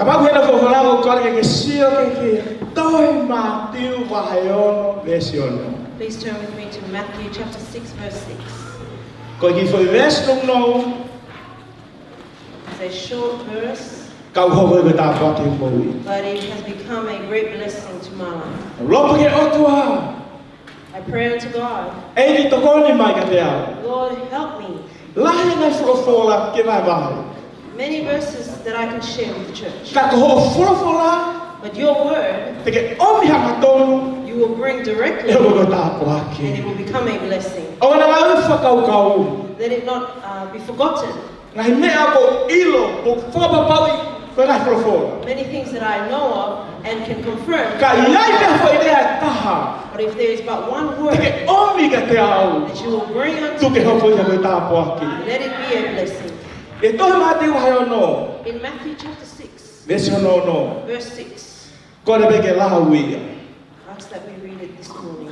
Kapag wala ko wala ko kaya siya kaya toy Matthew wahayon version. Please turn with me to Matthew chapter 6 verse 6. Kung foi verse no It's a short verse, kau hover beta buat yang mau. but it has become a great blessing to my life. Lo pakai otua. I pray unto God, Ei di toko ni mai katea. Lord, help me. Lahi na frofola ke mai vai. Many verses that I can share with the church. Ka ko frofola But your word, te omi hamatonu you will bring directly, e o ko ta po and aki. it will become a blessing. O na mai kau. Let it not be forgotten. Ngai me ako ilo o foba paui para frofola. Many things that I know of and can confirm. Ka iai te foi idea taha. But if there is but one word Te omi katea. that you will bring unto Tu ke me, ho foi ta po aki. let it be a blessing. E tohi Matthew wahayon no. In Matthew chapter 6, Version no. verse 6, Ko le beke lahawi. ask that we read it this morning.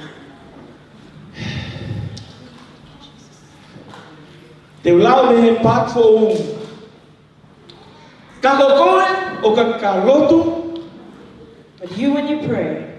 Te ulau le pat fo ka kokoe o ka lotu But you, when you pray,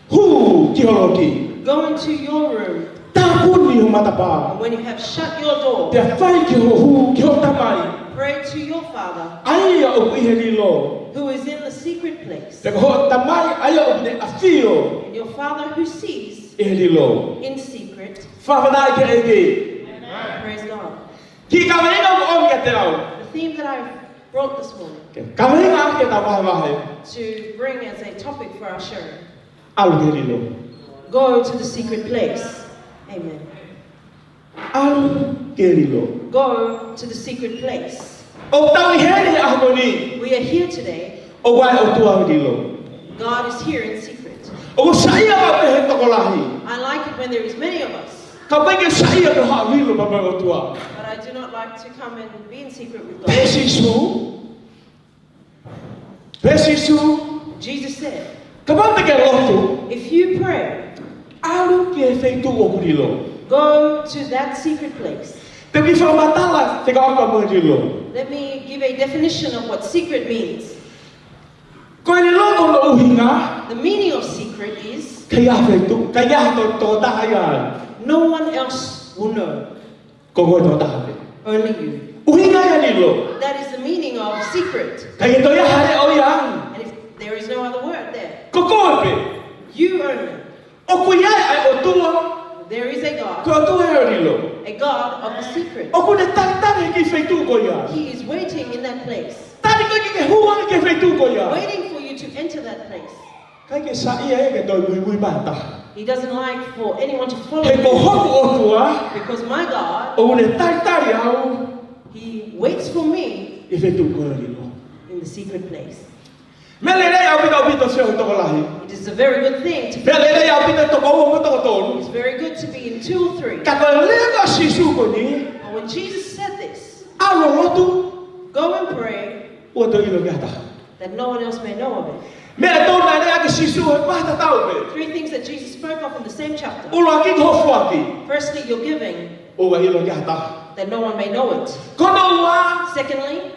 hu ki holoki go into your room, ta puni o matapa and when you have shut your door, te fai ki ho hu ki ho tamai pray to your Father ai o ku heli lo who is in the secret place. te ho tamai ai o de afio And your Father who sees heli lo in secret, fa fa ke ege praise God. ki ka venga o ka te au The theme that I brought this morning ka venga ke ta vai to bring as a topic for our sharing, al heli lo go to the secret place. Amen. al heli lo Go to the secret place. o tau heli a ni We are here today. o wai o tu heli lo God is here in secret. o saia o te he tokolahi I like it when there is many of us, ka peke saia ke ha vilo pa o tua but I do not like to come and be in secret with God. Pesisu Jesus said, ka pa peke lotu if you pray, alu ke feitu o kulilo go to that secret place. te mi fa matala te ka ka mo dilo Let me give a definition of what secret means. ko ni lo ko lo uhinga The meaning of secret is kaya feitu kaya to ta ya no one else will know, ko ko to ta only you. uhinga ya dilo That is the meaning of secret. kaya to ya hare o ya And if there is no other word there, ko ko pe you only. o ku ya ai o tua There is a God, ko tu he dilo a God of the secret. o ku de ta ta ki feitu ko ya He is waiting in that place, ta ni ko ki huwa ke feitu ko ya waiting for you to enter that place. kai ke sa ia ke to mui mata He doesn't like for anyone to follow he ko you, hoku o tua because my God, o ne tai tai au He waits for me e feitu ko dilo in the secret place. mele re au pita pita se o to lahi It is a very good thing to mele re au pita to ko o to to It's very good to be in 2 or 3. ka ko le ga sisu ko ni But when Jesus said this, alo lotu go and pray o to ilo gata that no one else may know of it. mele to na re ga sisu e pa ta tau be 3 things that Jesus spoke of in the same chapter. o lo ki ho fuaki Firstly, your giving, o ga ilo gata that no one may know it. ko no wa Secondly,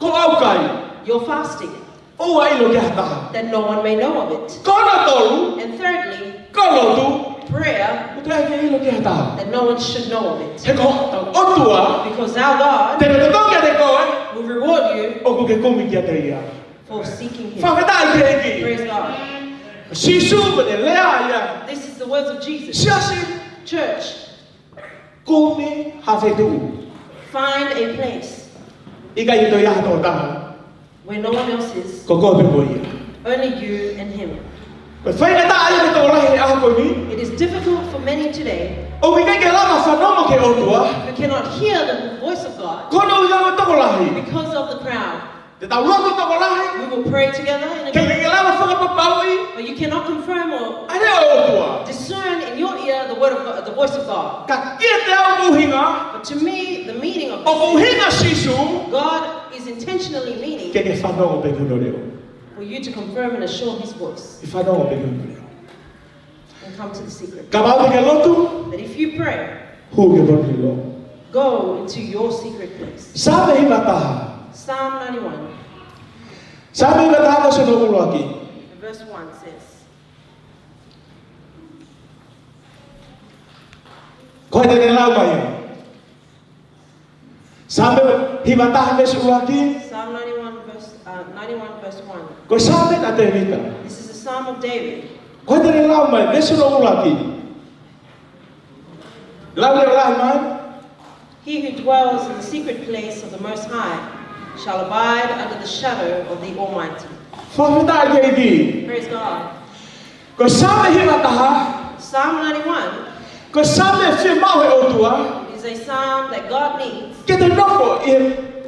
ko au kai your fasting, o ga ilo gata that no one may know of it. ko no to And thirdly, ko lotu prayer, o te ga ilo gata that no one should know of it. he ko o tua Because our God te te to ke ko will reward you o ku ke komi ki ate ia for seeking Him. fa ta ke ki Praise God. sisu be le ya This is the words of Jesus. siasi Church, komi ha feitu find a place ika ito ya to ta where no one else is, ko ko pe boia only you and Him. pe fai na ta ai to la he a ko ni It is difficult for many today o wi ke la fa no mo ke o tua who cannot hear the voice of God ko no ya to ko la hi because of the crowd. te ta lo to ko la hi We will pray together in ke agreement, ke la fa pa pa wi but you cannot confirm or ane o tua discern in your ear the word of God, the voice of God. ka ke te au mu hinga But to me, the meaning of o mu this, hinga sisu God is intentionally meaning ke ke fa no pe ku no leo for you to confirm and assure His voice i fa no pe ku no and come to the secret. ka ba ke lotu That if you pray, hu ke bo ni lo go into your secret place. sabe hi mata Psalm 91. Sabi ka tayo sa nung lagi. Verse 1 says, Kaya nila ba yun? Sabi, himatahan na sa lagi. Psalm 91 verse 1. Kaya sabi natin dito. This is a psalm of David. Kaya nila ba yun? Nasa nung lagi. Labi ang man. He who dwells in the secret place of the Most High shall abide under the shadow of the Almighty. Pagkita kayo di. Praise God. Kaya sabi himatahan. Psalm 91 Kaya sabi firma o tua. is a psalm that God needs. Kita noko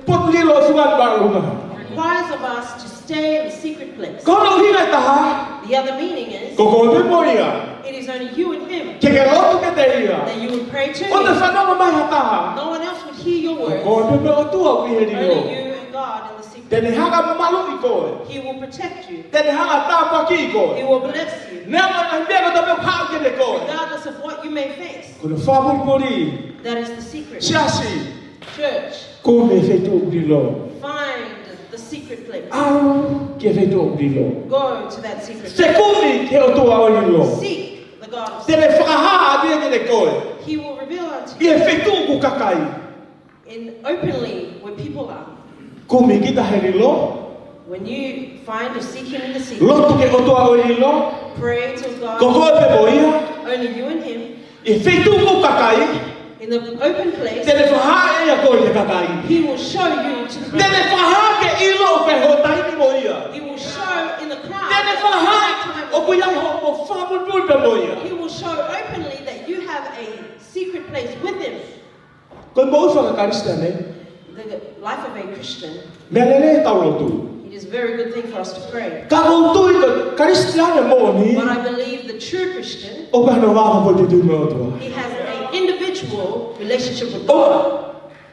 paglilo sungan barunga. Requires of us to stay in the secret place. Kalau himatahan. The other meaning is, Kokobe mo iya. it is only you and Him Kaya loto ka iya. that you would pray to Onda Him. sa nama mahatahan. No one else would hear your words. Kokobe mo tua Only wihedio. you and God in the secret. Dan haga malu iko. He will protect you. Dan haga tapa He iko. will bless you. Nema na mbego tabe pao kene ko. Regardless of what you may face. Kono fabul mori. That is the secret. Siasi. Church, Come feito brilo. find the secret place. Au que feito brilo. Go to that secret Se place. come que o tua olho. Seek the God of Dele secrets. faha dia kene ko. He will reveal unto you Ia feito ku kakai. in openly where people are. Come kita helilo. When you find or seek Him in the secret, Loto que o tua olho. pray to God, Kokobe mo ia. only you and Him. Ia feito ku kakai. In the open place, Dele faha ia ko ia kakai. He will show you to the Dele great. faha ke ilo ke hotai ni mo ia. He will show in the crowd. Dele faha o kuya ho mo fabul bulbe mo ia. He will show openly that you have a secret place with Him. Kon mo fa ka kristane. The life of a Christian, Melele taulotu. it is a very good thing for us to pray. Kalau tu itu Kristian mo ni, But I believe the true Christian, o ba no va po tu mo tu. he has an individual relationship with O God.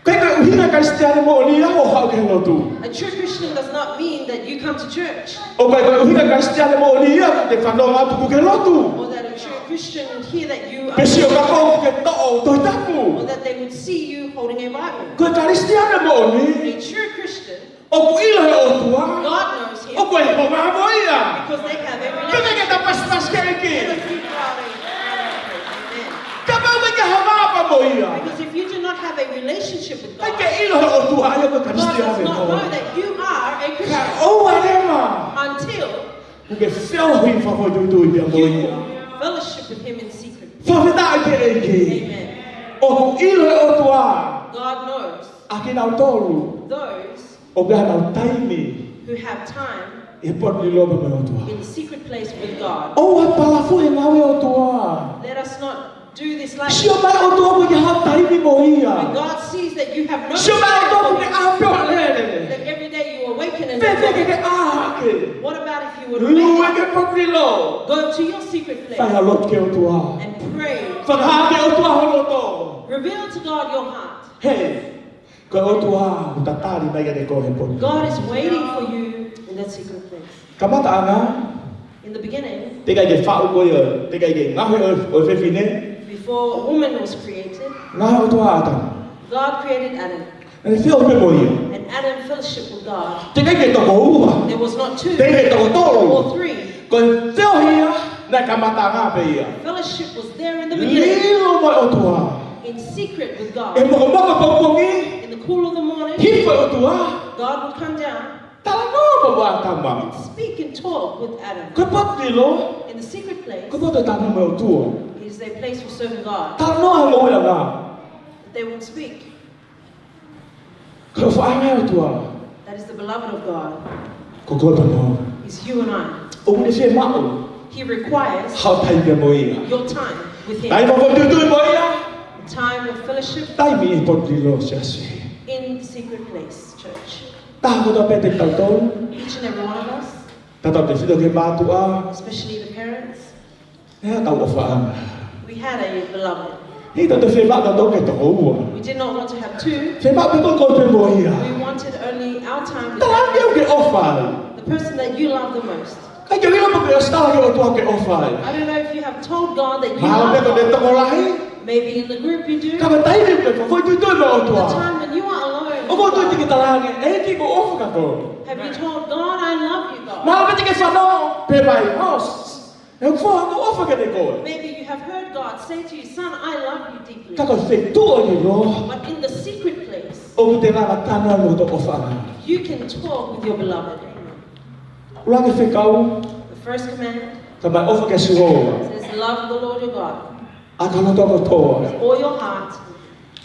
kaya hina Kristian mo ni ako ha ke no tu. A true Christian does not mean that you come to church, O kaya hina Kristian mo ni ya te fa no va tu ke no tu. or that a true Christian would hear that you are, Pesi o ka ko ke to o to or tamu. that they would see you holding a Bible. Ko Kristian mo ni, A true Christian, o ku ilo o tua. God knows him O ko e ho va mo ia. because they have a Kaya relationship. kita pas ke Let ki. us speak about a Amen. Kapag may kahaba pa mo iya. Because if you do not have a relationship with God, Kaya ilo o tua ayo ko God Kristian does not mo. know that you are a Ka Christian o alema. until Porque fel rin fa fo tu tu dia mo you ia. fellowship with Him in secret. Fa vita ke ki. Amen. O ilo o tua. God knows Akin au tolu. those O ga au taimi. who have time E pot li loba me o tua. in the secret place with God. O a palafu e ngawe o tua. Let us not do this like Sio mai o tua mo ha taimi mo when ia. God sees that you have no Sio mai o tua mo time, a pe o lele. that every day you awaken and Fe fe you ke a ke. what about if you would Lu e wake ke up, pot li lo. go to your secret Fa place ha lot ke o tua. and pray. Fa ha ke o tua ho lo to. Reveal to God your heart. Hey. Ko o tua utatari mai ke ko he pot. God is waiting for you in that secret place. Kamata ana. In the beginning, Te kai ke fa ko yo. Te kai ke ngahe o fe fine. before a woman was created, Ngahe o tua ata. God created Adam. Ani feel pe mo ia. And Adam fellowship with God. Te kai ke to ko ua. There was not two Te kai ke to ko tolu. or three. Ko feel hia na kamata nga pe ia. Fellowship was there in the beginning, Lilo mo o tua. in secret with E God. mo mo ko pongi. In the cool of the morning, Hi o tua. God would come down Tala no mo wa tama. and speak and talk with Adam. Ko pot lilo. In the secret place, Ko pot tama mo o tua. is a place for serving God. Tala no ha mo ia nga. They would speak. Ko fa nga o tua. That is the beloved of God. Ko ko to mo. Is you and I. O ni fe ma o. He requires How tai ke mo ia. your time with Him. Dai mo ko tu mo ia. Time of fellowship Tai mi pot lilo siasi. in the secret place, church. Ta ko to pe te tau tau. Each and every one of us, Ta ta te fido ke ma tu a. especially the parents, E tau o fa. we had a beloved. Ni ta te fe ma ta to ke to ua. We did not want to have two. Fe ma pe ko ko pe mo ia. We wanted only our time with Ta la them. ke o fa. The person that you love the most. Kai ke wila mo ke sta ke o tua ke o fa. I don't know if you have told God that you Ma pe ko love de God. to ko lahi. Maybe in the group you do. Ka ba tai ni pe ko tu tu mo o The tua. time when you are alone. O ko tu ki ta la nge. E ki ko o fa ka ko. Have you told God, I love you, God? Mau pete ke whanau, pe mai, e wha ko ofa ke te koe. Maybe you have heard God say to you, son, I love you deeply. Ka koe whetua ni lo, But in the secret place, o te rara tana lo to ofa. you can talk with your beloved. Ula ke whekau, The first commandment ka mai ofa ke suhoa. says, love the Lord your God A ka loto ko toa. with all your heart.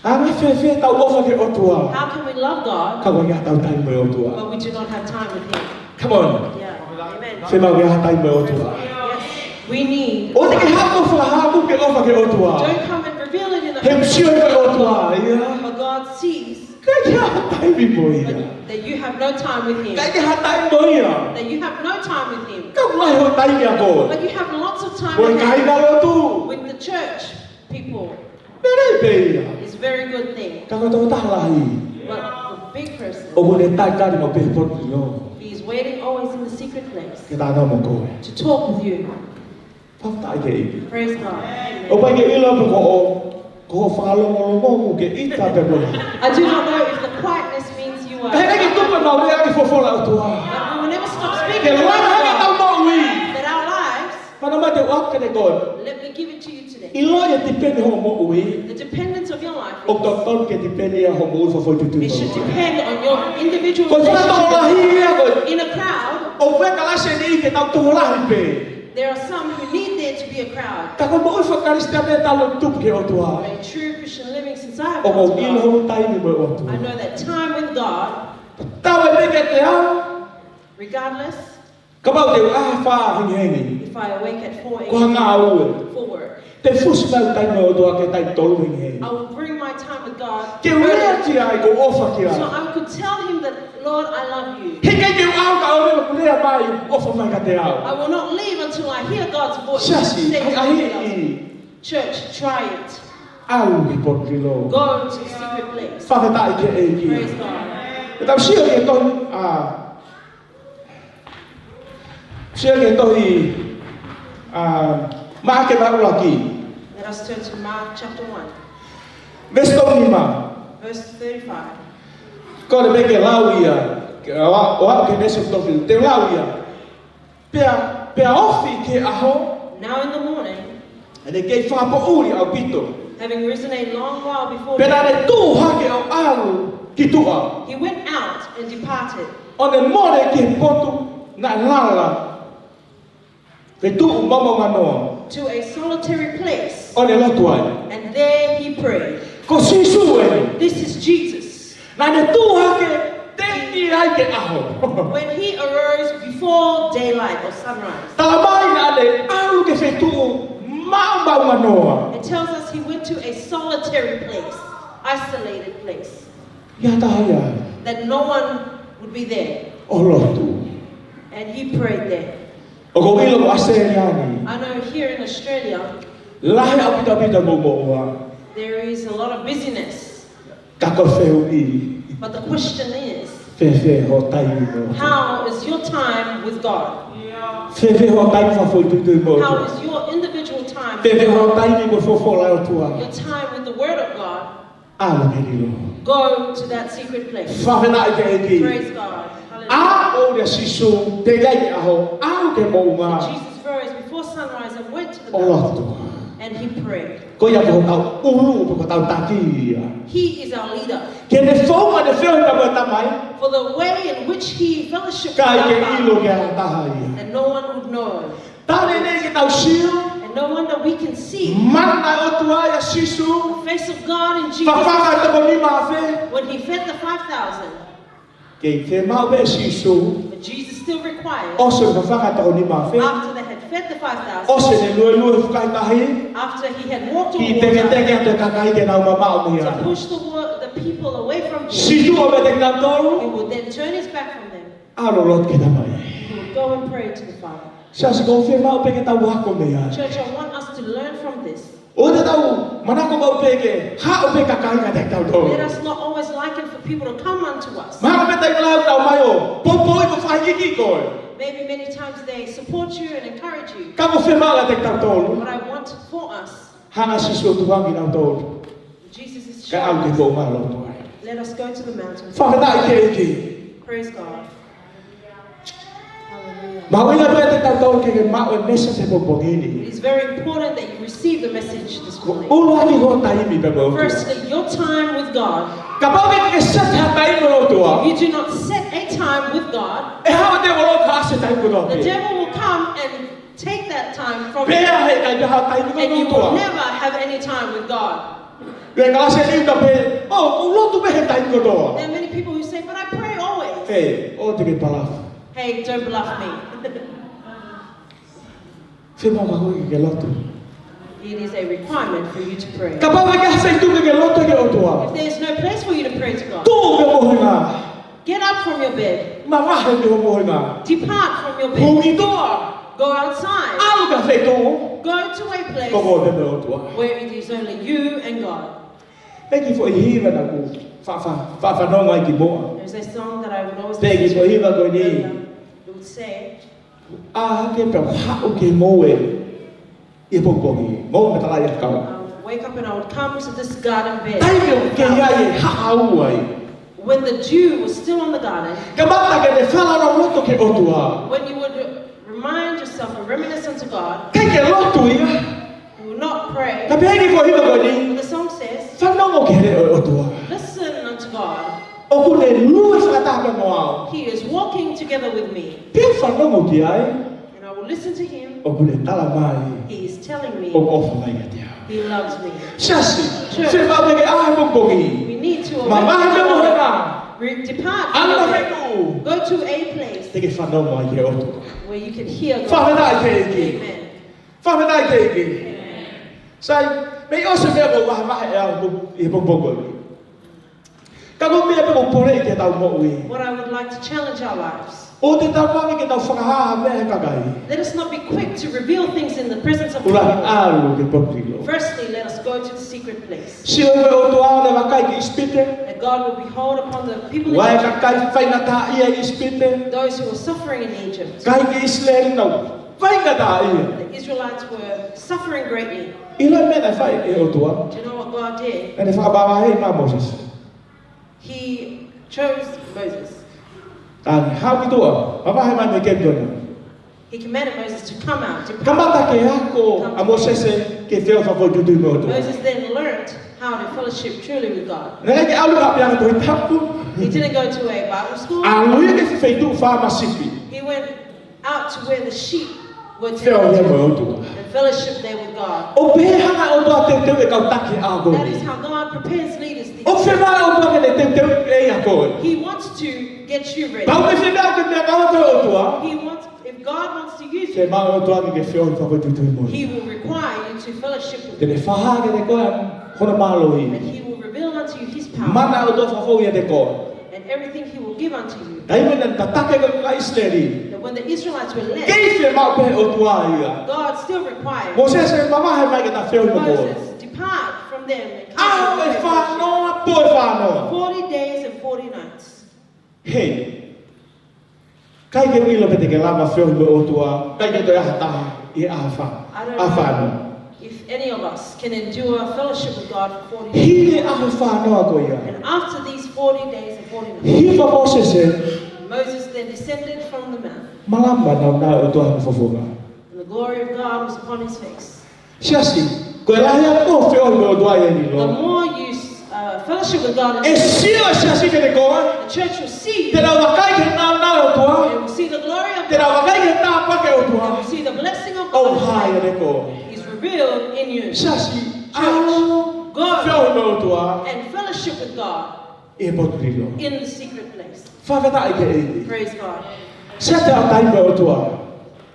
A me whe tau ofa ke otua. How can we love God, Ka koe ngā tau tai mo otua. but we do not have time with Him? Come on. Yeah, amen. Whe mau ngā tai mo otua. Yes, we need. O te ke hako whahaku ke ofa ke otua. Don't come and reveal it in the He msio ke otua, ia. but God sees Kai ke hatai mi mo ia. that you have no time with Him. Kai ke hatai mo ia. That you have no time with Him. Ka mai ho tai mi a koe. But you have lots of time Koe with kai Him. na lotu. With the church people, Pere pe ia. it's a very good thing. Ka koe tau tahlahi. But the big person, O mune tai kari mo pe poti no. He is waiting always in the secret place Ke tā mo koe. to talk with you. Whaftai ke ipi. Praise God. O pai ke ilo pe ko o. Ko whakalongo ke ita pe koe. I do not know if the quietness means you are. Kai ke tupe mau rea ki fofola o tua. But we will never stop Ke speaking about wana hanga tau God. mo ui. That our lives, Mana ma te wak ke te koe. let me give it to you today. Ilo e te pene ho mo ui. The dependence of your life, O to ton ke te pene ho mo ui fafoi tutu. it should depend on your individual Ko whana tau lahi relationship. ia koe. In a crowd, O weka lase ni ke tau tohu lahi pe. there are some who need there to be a crowd. Ka ko mo ui whakaristia me talo tupu ke o tua. A true Christian living since I have O mo come to ilo God, ho taimi mo o I tua. know that time with God, Tau e peke te au. regardless, Ka mau te ah wha hingi hingi. if I awake at 4 Ko hanga a.m. au. for work, Te fusi mau tai mo o tua ke tai tolu hingi hingi. I will bring my time with God. Ke rea ti ai ko ofa ki So ai. I could tell Him that, Lord, I love you. He kei ke au ka ore ko rea mai ofa mai ka te au. I will not leave until I hear God's voice. Shasi, say to ai me, ai. Church, try it. Au ki poti lo. Go to the secret place. Whawhetai ke e ki. Praise God. E tau sio ke tohi, sio ke tohi, maa ke marula ki. Let us turn to Mark chapter 1, Ves tohi ma, verse 35. ko le peke lau ia, o au ke neso tohi, te lau ia. Pea ofi ke aho, Now in the morning, ene kei whapo uri au pito. having risen a long while before Pena day, ne tū hake au alu ki tua. he went out and departed O ne more ke potu na lala. Ke tū mama manoa. to a solitary place, O ne lotu ai. and there he prayed. Ko sisu e. This is Jesus. Na ne tū hake teki ai ke aho. When he arose before daylight or sunrise, Talamai na ne alu ke whetū mau mau manoa. it tells us he went to a solitary place, isolated place, Ia tahia that no one would be there. o lotu. And he prayed there. O ko ilo mo aseriani. I know here in Australia, Lahe au pita pita mo moa. there is a lot of busyness. Ka ko wheu i. But the question is, Whewhe ho taimi mo. how is your time with God? Whewhe ho taimi whafoi tutu mo. How is your individual time with Whewhe ho God? taimi mo fofola o tua. Your time with the Word of God, Alu ke rilo. go to that secret place. Whawhena i ke eki. Praise God. A Hallelujah. o rea sisu te gai aho. Au ke mo ngā. Jesus rose before sunrise and went to the O mountain, lotu. and he prayed. Ko ia ko tau ulu ko tau taki ia. He is our leader. Ke ne whaunga ne wheo hita mo tamai. For the way in which he fellowshiped with Kai ke our ilo Father, ke a taha ia. and no one would know. Tane ne ke tau siu. And no one that we can see Mana o tua ia sisu. the face of God in Jesus. Whawhanga te mo ni mawhe. When he fed the 5,000, Kei te mau be sisu. but Jesus still required, Ose whawhanga te mo ni mawhe. after they had fed the 5,000, Ose ne lue lue whukai tahi. after he had walked on Ki water, teke teke ate kakai ke nau mamau ni to ia. push the people away from him, Situ o me te nau he tolu. would then turn his back from them. Alo lot ke tamai. He would go and pray to the Father. Sia se kau whi mau peke tau wako me ia. Church, I want us to learn from this. O te tau, manako mau peke, ha o peka kai ka te tau tolu. Let us not always liken for people to come unto us. Maha me tai lau tau mai o, popo i ko whahiki koe. Maybe many times they support you and encourage you. Ka mo whi mau la te tau tolu. What I want for us, Hanga sisu o tuhangi nau tolu. Jesus is Ka au showing ke us. ko malo tuai. Let us go to the mountain. Whawheta i ke iki. Praise God. It is very important that you receive the message this morning. Firstly, your time with God. If you do not set a time with God, the devil will come and take that time from you, and you will never have any time with God. There are many people who say, but I pray always. Hey, don't bluff me. It is a requirement for you to pray. If there is no place for you to pray to God, get up from your bed. Depart from your bed. Go outside. Go to a place where it is only you and God. There's a song that I would always listen to. It would say, I would wake up and I would come to this garden bed. When the dew was still on the garden, when you would remind yourself and reminisce unto God, you will not pray. The song says, listen unto God. He is walking together with me. And I will listen to him. He is telling me he loves me. Church, we need to depart from your bed. Go to a place where you can hear God. Amen. What I would like to challenge our lives. Let us not be quick to reveal things in the presence of people. Firstly, let us go to the secret place. That God will behold upon the people in Egypt, those who were suffering in Egypt. The Israelites were suffering greatly. Do you know what God did? He chose Moses. He commanded Moses to come out. Moses then learned how to fellowship truly with God. He didn't go to a Bible school. He went out to where the sheep were tended and fellowship there with God. That is how God prepares leaders. He wants to get you ready. If God wants to use you, He will require you to fellowship with Him. And He will reveal unto you His power. And everything He will give unto you. That when the Israelites were led, God still required Moses, depart from them and come 40 days and 40 nights. Hey. I don't know if any of us can endure fellowship with God for 40 days. And after these 40 days and 40 nights, Moses then descended from the mount. And the glory of God was upon his face. The more you fellowship with God, the church will see. They will see the glory of God. They will see the blessing of God. He's revealed in you. Church, go and fellowship with God in the secret place. Praise God.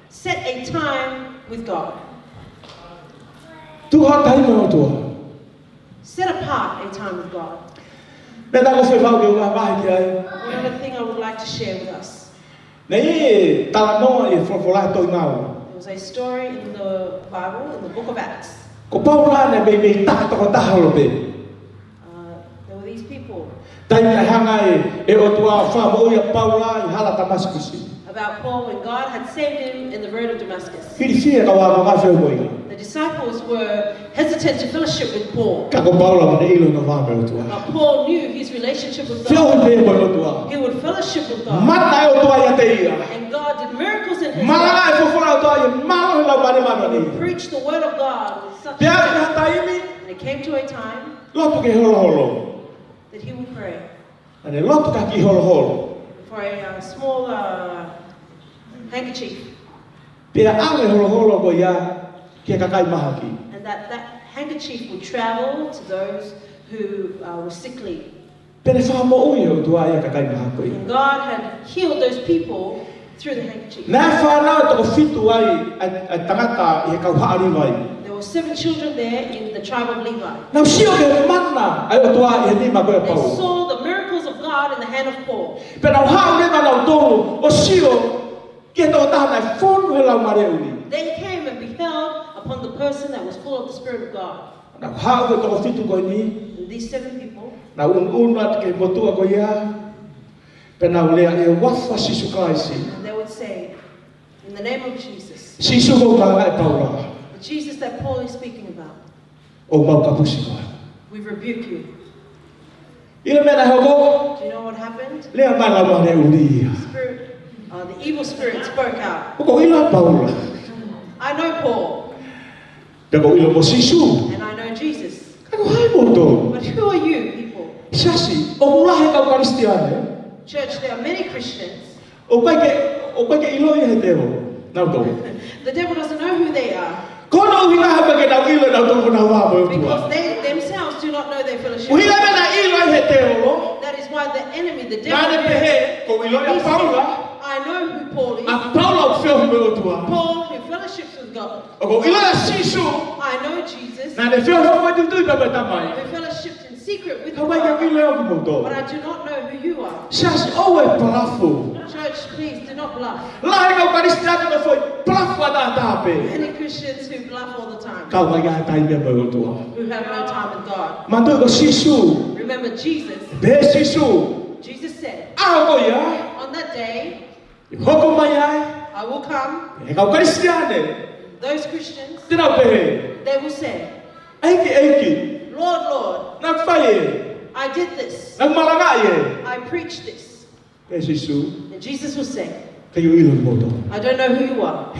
Set a time with God. Set apart a time with God. One other thing I would like to share with us. There was a story in the Bible, in the book of Acts. There were these people about Paul when God had saved him in the road of Damascus. The disciples were hesitant to fellowship with Paul. But Paul knew his relationship with God. He would fellowship with God. And God did miracles in his life. He would preach the word of God with such strength. And it came to a time that he would pray for a small handkerchief. And that handkerchief would travel to those who were sickly. And God had healed those people through the handkerchief. There were 7 children there in the tribe of Levi. They saw the miracles of God in the hand of Paul. They came and beheld upon the person that was full of the Spirit of God. And these 7 people, and they would say, in the name of Jesus, the Jesus that Paul is speaking about, we rebuke you. Do you know what happened? The evil spirit spoke out. I know Paul. And I know Jesus. But who are you people? Church, there are many Christians. The devil doesn't know who they are. Because they themselves do not know their fellowship. That is why the enemy, the devil, I know who Paul is. Paul who fellowships with God. I know Jesus. Who fellowships in secret with God. But I do not know who you are. Church, please do not bluff. Many Christians who bluff all the time. Who have no time with God. Remember Jesus. Jesus said, on that day, I will come. Those Christians, they will say, Lord, Lord, I did this. I preached this. And Jesus will say, I don't know who you are.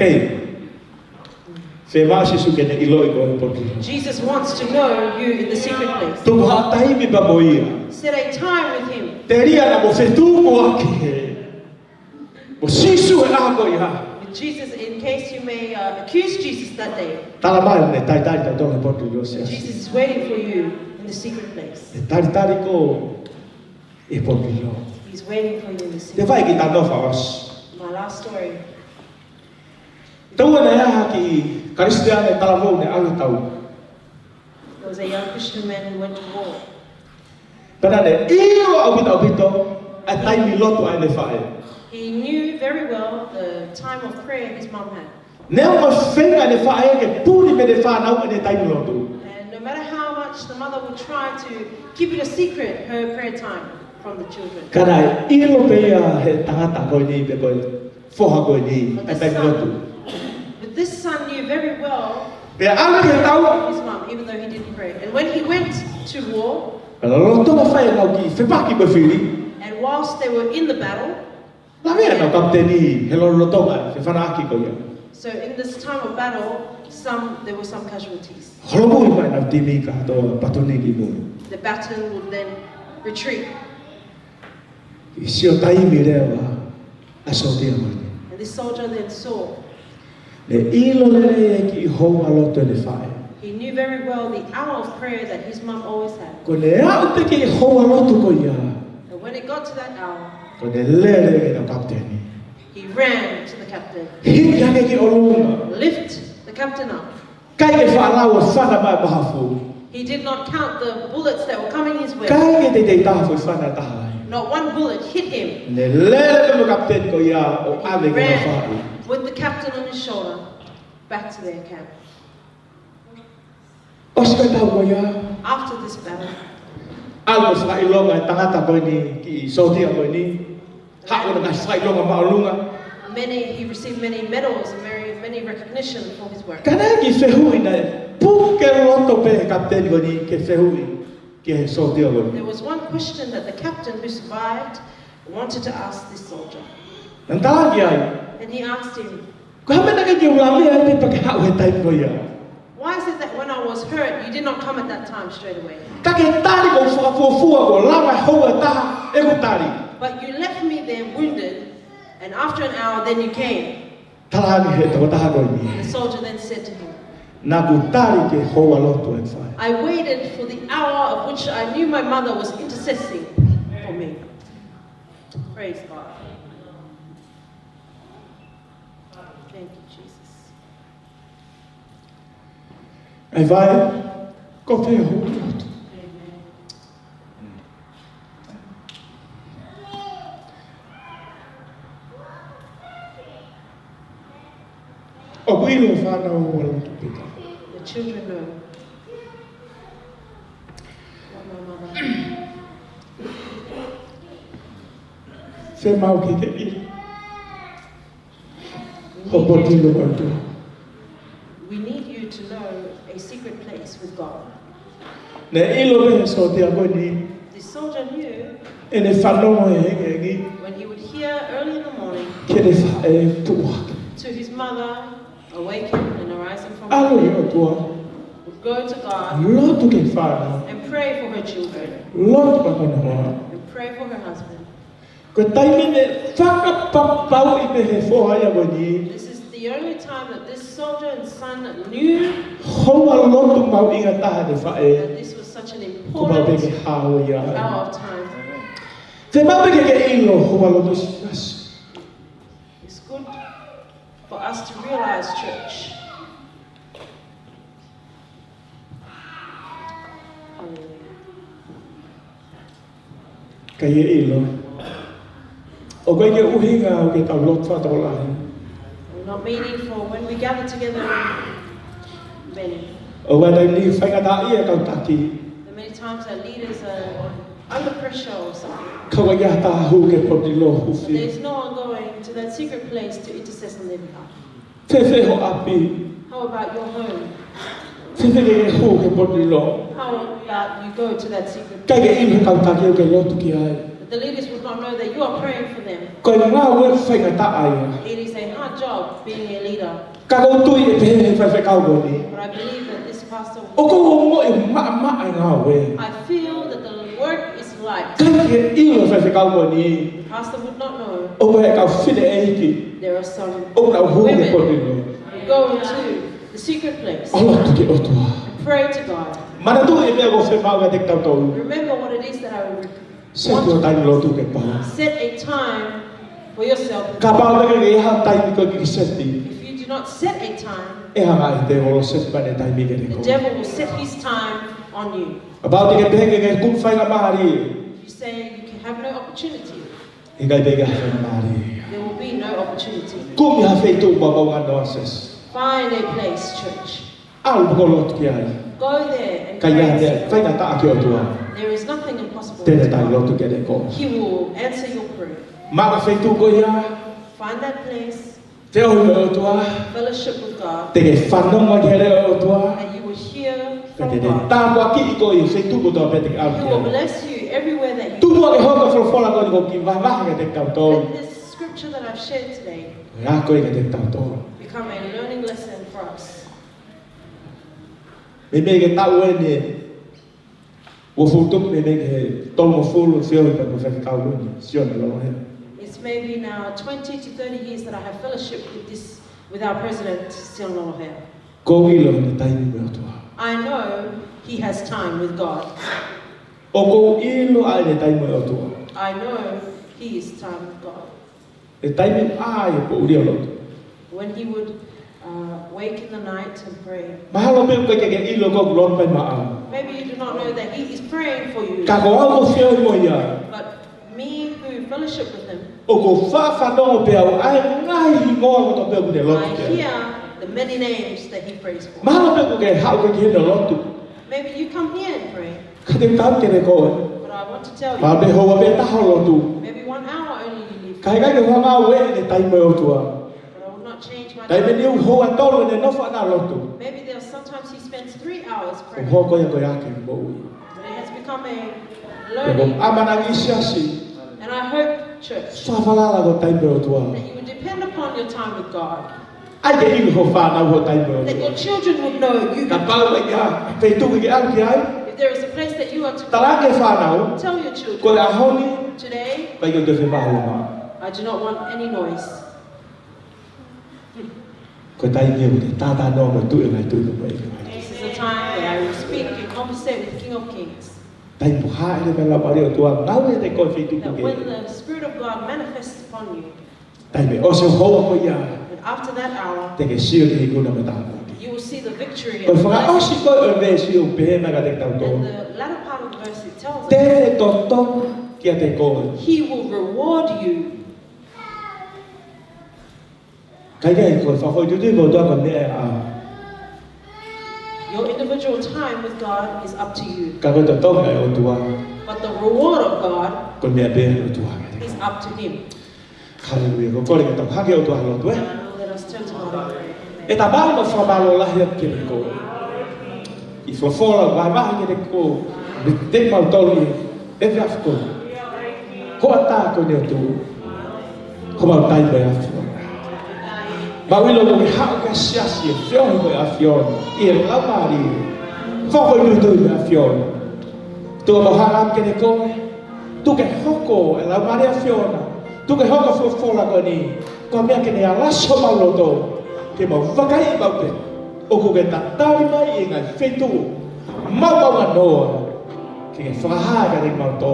Jesus wants to know you in the secret place. Set a time with him. With Jesus, in case you may accuse Jesus that day. Jesus is waiting for you in the secret place. He's waiting for you in the secret place. My last story. There was a young Christian man who went to war. He knew very well the time of prayer his mom had. And no matter how much the mother would try to keep it a secret, her prayer time from the children. But this son knew very well his mom, even though he didn't pray. And when he went to war, and whilst they were in the battle, so in this time of battle, there were some casualties. The baton would then retreat. And this soldier then saw. He knew very well the hour of prayer that his mom always had. And when it got to that hour, he ran to the captain. Lift the captain up. He did not count the bullets that were coming his way. Not one bullet hit him. He ran with the captain on his shoulder back to their camp. After this battle, he received many medals and many recognition for his work. There was one question that the captain who survived wanted to ask this soldier. And he asked him, Why is it that when I was hurt, you did not come at that time straight away? But you left me there wounded, and after an hour, then you came. The soldier then said to him, I waited for the hour of which I knew my mother was interceding for me. Praise God. Thank you, Jesus. The children know what my mother. We need you to know a secret place with God. The soldier knew when he would hear early in the morning to his mother awaken and arising from her bed, would go to God and pray for her children and pray for her husband. This is the only time that this soldier and son knew that this was such an important hour of time. It's good for us to realize, church. Hallelujah. We're not meaning for when we gather together many. The many times our leaders are under pressure or something. There's no one going to that secret place to intercede on their behalf. How about your home? How about you go to that secret place? The leaders would not know that you are praying for them. It is a hard job being a leader. But I believe that this pastor I feel that the work is light. The pastor would not know. There are some women who go into the secret place and pray to God. Remember what it is that I would set a time for yourself. If you do not set a time, the devil will set his time on you. You say you can have no opportunity. There will be no opportunity. Find a place, church. Go there and pray. There is nothing impossible with God. He will answer your prayer. Find that place. Fellowship with God. And you will hear from God. He will bless you everywhere that you go. Let this scripture that I've shared today become a learning lesson for us. It's maybe now 20 to 30 years that I have fellowship with our president, Sion Lolohea. I know he has time with God. I know he is time with God. When he would wake in the night and pray. Maybe you do not know that he is praying for you. But me who fellowship with him, I hear the many names that he prays for. Maybe you come here and pray. But I want to tell you, maybe 1 hour only you leave. But I will not change my time. Maybe there are sometimes he spends 3 hours praying. But it has become a learning. And I hope, church, that you would depend upon your time with God. Ai cái yêu hồ pha nào hồ tay mơ. That your children would know you. Cả bao vậy nha. Về tu cái ăn cái ấy. If there is a place that you are to Ta lá cái pha nào. tell your children. Cô là hôn đi. Today, Bây giờ tôi phải vào mà. I do not want any noise. Cô tay nhiều thì ta no mà tụi này tụi vậy. This is a time where I will speak and conversate with the King of Kings. Tay một hai thì phải làm điều tua nấu lên tay coi phi tu That cái. when the Spirit of God manifests upon you, Tay phải ô số hô bây giờ. and after that hour, Tay cái siêu thì cô nằm ở you will see the victory. Còn And phải ô sĩ coi ở về siêu bé mà cái tay tàu tô. the latter part of the verse it tells us, Té tôn tôn kia tay cô. He will reward you. Cái này còn phải hồi tôi vào tôi còn nè Your individual time with God is up to you. Cái con tôn này ở tua. But the reward of God Còn mẹ bé ở tua. is up to Him. Hallelujah. Có cái tập hát cái ở tua ở tua. Now let us turn to God. Eta ba ma fa ba lo la hiat ke ko. I fo fo la ba ba ke ko. De ma to li. E va ko. Ko ata ko ne tu. Ko ma tai ba af. Ba wi lo mo ha ka sia si fio ko af yo. I la ba ri. Fo ko lu tu af yo. Tu ma ha am ke ko. Tu ke hoko la ba ri af yo na. Tu ke hoko fo la ko ni. Ko me ke ne ala so ma lo to. Cái mà vakai bảo vệ, ô cô cái ta tao mai ngày phê tu, mau bao ngàn đồ, cái phá hai cái đỉnh màu to,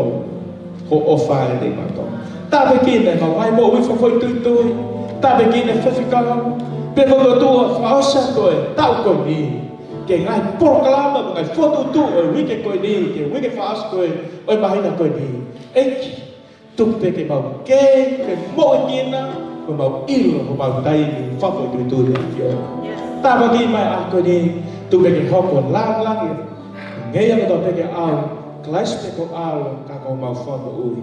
hồ offer cái đỉnh màu to, ta phải kinh này mà mai mô với phơi tươi, ta phải kinh này phơi cao, bên phong độ tu phá sát rồi, tao còn đi, cái ngày program mà ngày phơi tu ở với cái coi đi, cái với cái phá rồi, ở bài là coi đi, ấy, tung về cái màu cái mỗi kinh á. Mau il mau tay pháp của tôi được chưa? Ta bao giờ mai ăn cái gì, tôi về cái học còn lang lang nghe yang tôi về cái ao, class về cái ao, các con mau pháp của ui,